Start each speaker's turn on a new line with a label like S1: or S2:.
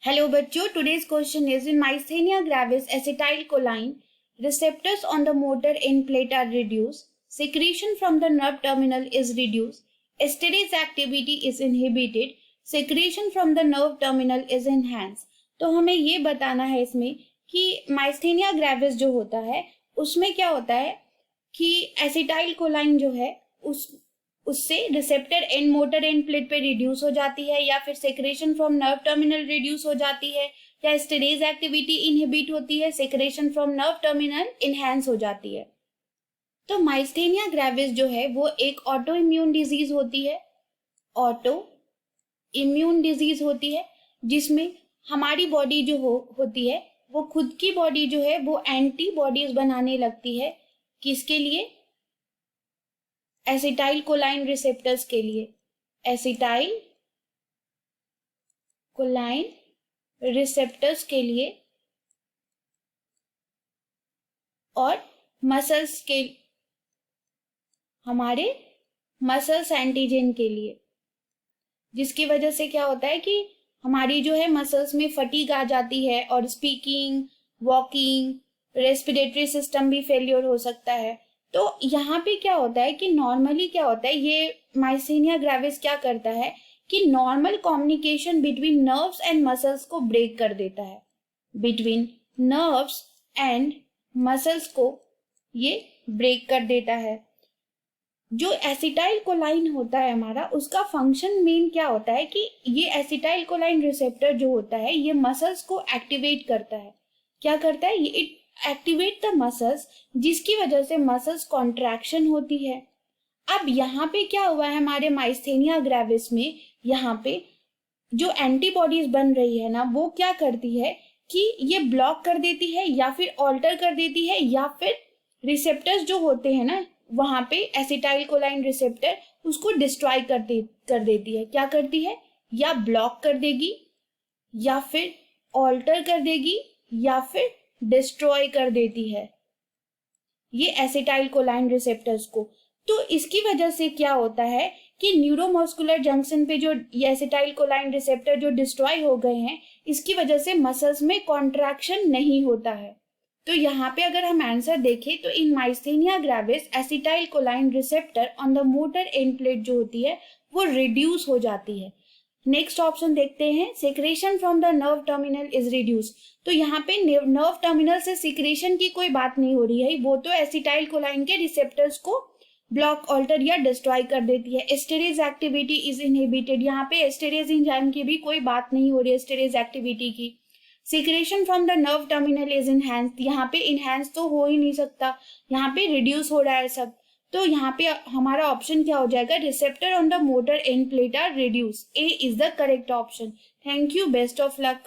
S1: Hello बच्चों, today's question is in myasthenia gravis acetylcholine receptors on the motor end plate are reduced, secretion from the nerve terminal is reduced, esterase activity is inhibited, secretion from the nerve terminal is enhanced। तो हमें ये बताना है इसमें कि myasthenia gravis जो होता है उसमें क्या होता है कि एसिटाइलकोलाइन जो है उससे receptor and motor end plate पे रिड्यूस हो जाती है, या फिर secretion from nerve terminal reduce हो जाती है, या एस्टेरेज एक्टिविटी इनहिबिट होती है, secretion from nerve terminal enhance हो जाती है। तो माइस्थेनिया ग्रेविस जो है वो एक ऑटो इम्यून डिजीज होती है, ऑटो इम्यून डिजीज होती है जिसमें हमारी बॉडी जो होती है वो खुद की बॉडी जो है वो एंटीबॉडीज बनाने लगती है। किसके लिए? एसिटाइलकोलाइन रिसेप्टर्स के लिए, एसिटाइलकोलाइन रिसेप्टर्स के लिए और मसल्स के, हमारे मसल्स एंटीजन के लिए, जिसकी वजह से क्या होता है कि हमारी जो है मसल्स में फटीग आ जाती है और स्पीकिंग, वॉकिंग, रेस्पिरेटरी सिस्टम भी फेलियर हो सकता है। तो यहाँ पे क्या होता है कि नॉर्मली क्या होता है, ये माइस्थेनिया ग्रेविस क्या करता है कि normal communication between nerves and muscles को ब्रेक कर देता है, बिटवीन नर्व्स एंड मसल्स को ये ब्रेक कर देता है। जो एसिटाइलकोलाइन होता है हमारा, उसका फंक्शन मेन क्या होता है कि ये एसिटाइलकोलाइन रिसेप्टर जो होता है ये मसल्स को एक्टिवेट करता है। क्या करता है? ये एक्टिवेट द मसल्स, जिसकी वजह से मसल्स कॉन्ट्रैक्शन होती है। अब यहाँ पे क्या हुआ है हमारे माइस्थेनिया ग्रेविस में, यहाँ पे जो एंटीबॉडीज बन रही है ना वो क्या करती है कि ये ब्लॉक कर देती है या फिर ऑल्टर कर देती है, या फिर रिसेप्टर्स जो होते हैं ना वहां पे एसिटाइलकोलाइन रिसेप्टर उसको डिस्ट्रॉय कर देती है। क्या करती है? या ब्लॉक कर देगी, या फिर ऑल्टर कर देगी, या फिर डिस्ट्रॉय कर देती है ये एसिटाइलकोलाइन रिसेप्टर्स को। तो इसकी वजह से क्या होता है कि न्यूरोमस्कुलर जंक्शन पे जो ये एसिटाइलकोलाइन रिसेप्टर जो डिस्ट्रॉय हो गए हैं, इसकी वजह से मसल्स में कॉन्ट्रैक्शन नहीं होता है। तो यहाँ पे अगर हम आंसर देखें तो in myasthenia gravis acetylcholine receptor on the motor end plate जो होती है वो रिड्यूस हो जाती है। नेक्स्ट ऑप्शन देखते हैं, secretion from the nerve terminal is reduce. तो यहाँ पे नर्व टर्मिनल से सिक्रेशन की कोई बात नहीं हो रही है, वो तो एसिटाइलकोलाइन के रिसेप्टर्स को ब्लॉक, ऑल्टर या डिस्ट्रॉय कर देती है। एस्टेरेज एक्टिविटी इज इनहिबिटेड, यहाँ पे एस्टेरेज एंजाइम की भी कोई बात नहीं हो रही है एस्टेरेज एक्टिविटी की। Secretion from the nerve terminal is enhanced, यहाँ पे इनहैंस तो हो ही नहीं सकता, यहाँ पे रिड्यूस हो रहा है सब। तो यहाँ पे हमारा ऑप्शन क्या हो जाएगा? Receptor on the motor end plate are reduce. A is the correct option. Thank you, best of luck.